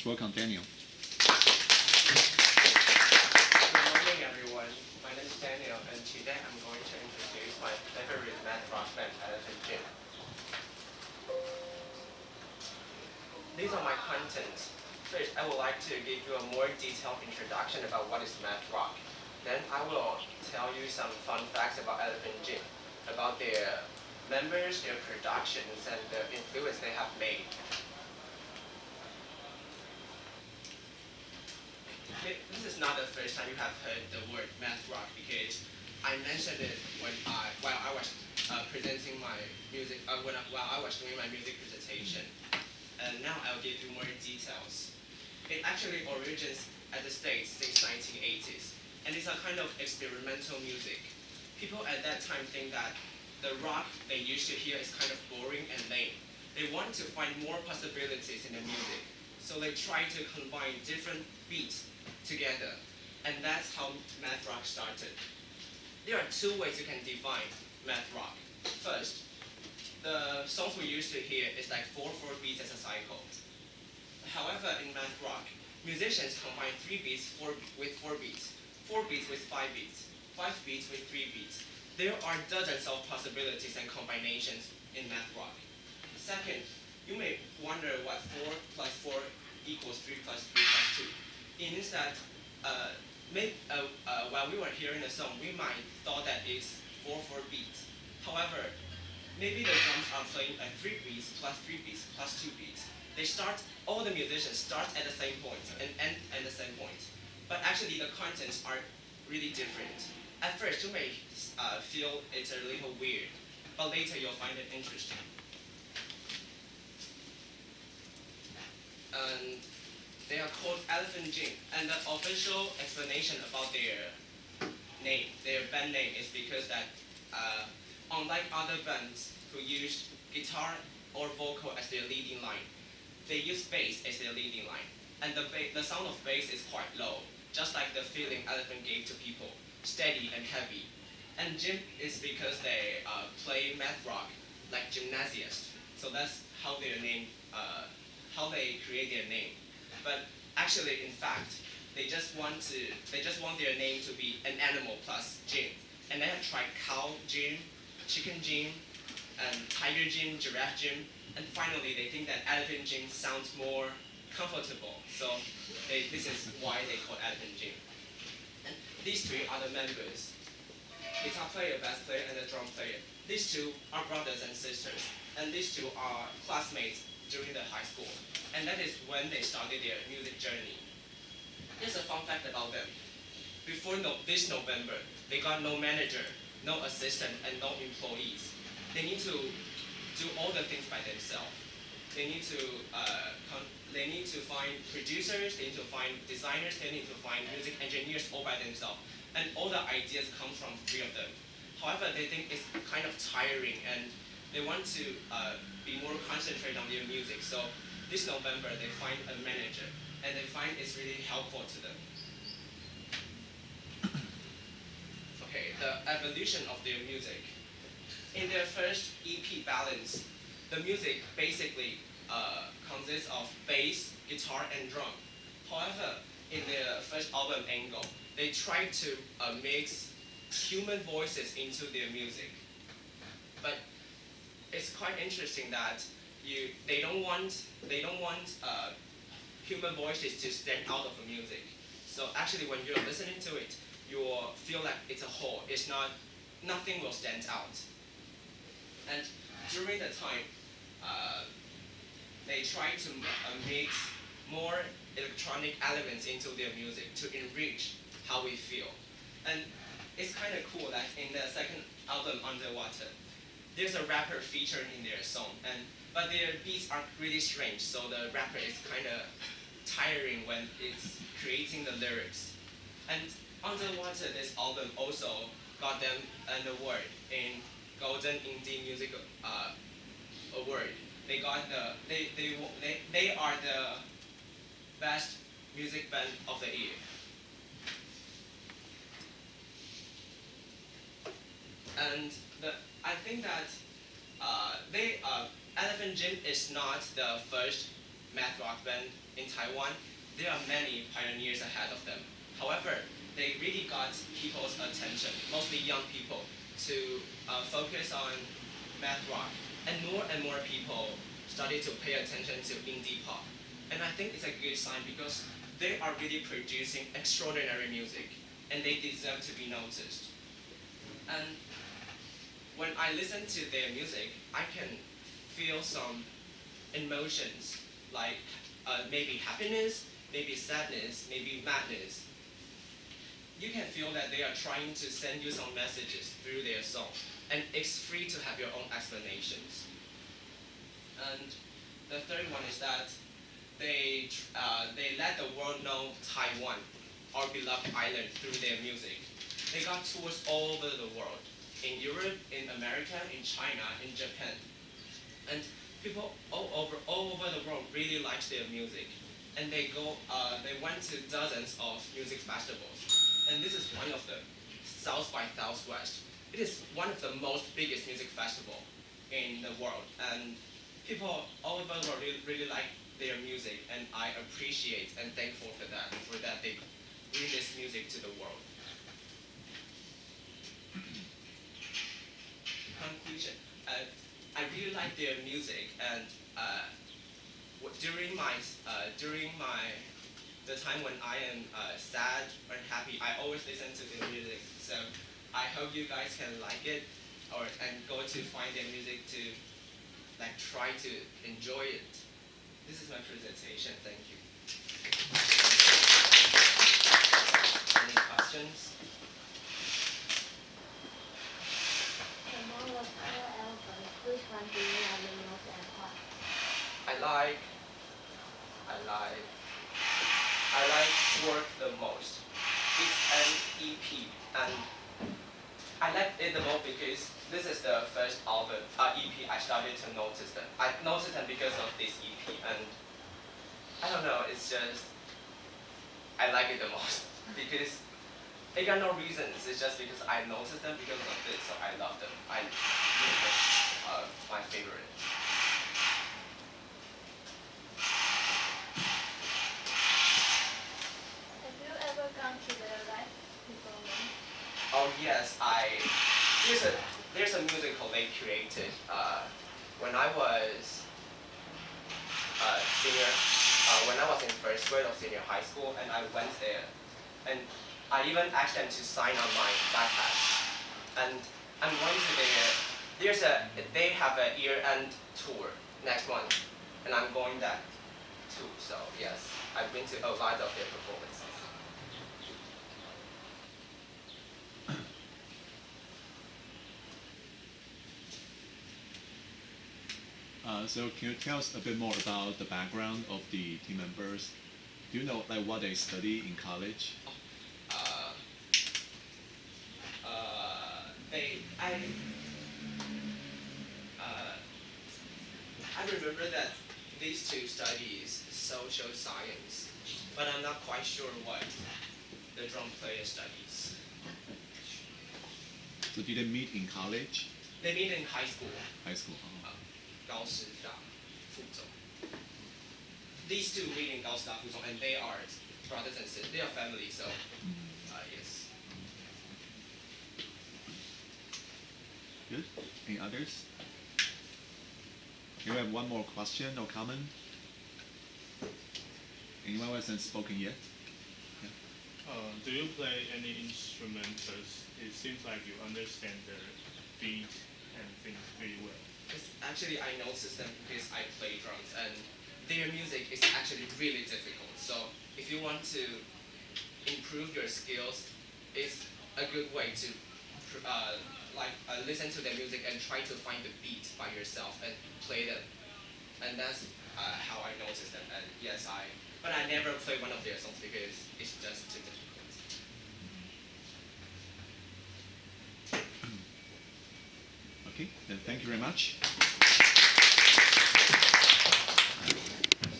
Let's welcome Daniel. Good morning, everyone. My name is Daniel, and today I'm going to introduce my favorite math rock band, Elephant Jim. These are my contents. First, I would like to give you a more detailed introduction about what is math rock. Then I will tell you some fun facts about Elephant Jim, about their members, their productions, and the influence they have made. This is not the first time you have heard the word math rock because I mentioned it while I was presenting my music while I was doing my music presentation. And now I'll give you more details. It actually originates at the States since 1980s, and it's a kind of experimental music. People at that time think that the rock they used to hear is kind of boring and lame. They want to find more possibilities in the music, so they try to combine different beats together, and that's how math rock started. There are two ways you can define math rock. First, the songs we used to hear is like 4/4 beats as a cycle. However, in math rock, musicians combine 3 beats with 4 beats, 4 beats with 5 beats, 5 beats with 3 beats. There are dozens of possibilities and combinations in math rock. Second, you may wonder what 4 plus 4 equals 3 plus 3 plus 2. It means that while we were hearing the song, we might thought that it's 4/4 beats. However, maybe the drums are playing at 3 beats plus 3 beats plus 2 beats. All the musicians start at the same point and end at the same point. But actually the contents are really different. At first you may feel it's a little weird, but later you'll find it interesting. And they are called Elephant Jim, and the official explanation about their name, their band name, is because that unlike other bands who use guitar or vocal as their leading line, they use bass as their leading line. And the sound of bass is quite low, just like the feeling Elephant gave to people, steady and heavy. And Jim is because they play math rock like gymnasiasts. So that's how how they create their name. But actually, in fact, they just want their name to be an animal plus Jim. And they have tried cow Jim, chicken Jim, and tiger Jim, giraffe Jim, and finally they think that Elephant Jim sounds more comfortable. So this is why they call Elephant Jim. And these three are the members: guitar player, bass player, and the drum player. These two are brothers and sisters, and these two are classmates during the high school. And that is when they started their music journey. Here's a fun fact about them. Before this November, they got no manager, no assistant, and no employees. They need to do all the things by themselves. They need to find producers, they need to find designers, they need to find music engineers all by themselves. And all the ideas come from 3 of them. However, they think it's kind of tiring and they want to be more concentrated on their music. So this November, they find a manager, and they find it's really helpful to them. Okay, the evolution of their music. In their first EP, Balance, the music basically consists of bass, guitar, and drum. However, in their first album, Angle, they tried to mix human voices into their music. But it's quite interesting that they don't want human voices to stand out of the music. So actually, when you're listening to it, you will feel like it's a whole. Nothing will stand out. And during the time, they try to mix more electronic elements into their music to enrich how we feel. And it's kind of cool that in the second album, Underwater, there's a rapper featured in their song, but their beats are really strange, so the rapper is kind of tiring when it's creating the lyrics. And Underwater, this album also got them an award in Golden Indie Music Award. They are the best music band of the year. And I think that Elephant Jim is not the first math rock band in Taiwan, there are many pioneers ahead of them. However, they really got people's attention, mostly young people, to focus on math rock. And more people started to pay attention to indie pop. And I think it's a good sign because they are really producing extraordinary music and they deserve to be noticed. And when I listen to their music, I can feel some emotions like maybe happiness, maybe sadness, maybe madness. You can feel that they are trying to send you some messages through their song, and it's free to have your own explanations. And the third one is that they let the world know Taiwan, our beloved island, through their music. They got tours all over the world, in Europe, in America, in China, in Japan. And people all over the world really liked their music. And they went to dozens of music festivals. And this is one of them, South by Southwest. It is one of the most biggest music festival in the world. And people all over the world really like their music. And I appreciate and thankful for that they bring this music to the world. Conclusion. I really like their music, and during the time when I am sad or happy, I always listen to their music. So I hope you guys can like it, and go to find their music to try to enjoy it. This is my presentation. Thank you. Any questions? Among the four albums, which one do you like the most and why? I like Work the most. It's an EP, and I like it the most because this is the first EP I started to notice them. I noticed them because of this EP, and I don't know, it's just I like it the most because they got no reasons. It's just because I noticed them because of this, so I love them. I really my favorite. Have you ever gone to their live performance? Oh yes, there's a musical they created when I was when I was in first grade of senior high school, and I went there, and I even asked them to sign on my backpack. And I'm going to they have a year-end tour next month, and I'm going that too. So yes, I've been to a lot of their performances. So can you tell us a bit more about the background of the team members? Do you know what they study in college? Uh, I remember that these two studies social science, but I'm not quite sure what the drum player studies. So did they meet in college? They meet in high school, High school? Oh. 高师大附中. These two meet in 高师大附中, and they are brothers and sisters. They are family, so yes. Good. Any others? You have one more question or comment? Anyone who hasn't spoken yet? Do you play any instrument? Because it seems like you understand the beat and things pretty well. Actually, I noticed them because I play drums, and their music is actually really difficult. So if you want to improve your skills, it's a good way to listen to their music and try to find the beat by yourself and play them. And that's how I noticed them. And yes, but I never play one of their songs because it's just too difficult. Okay, then thank you very much.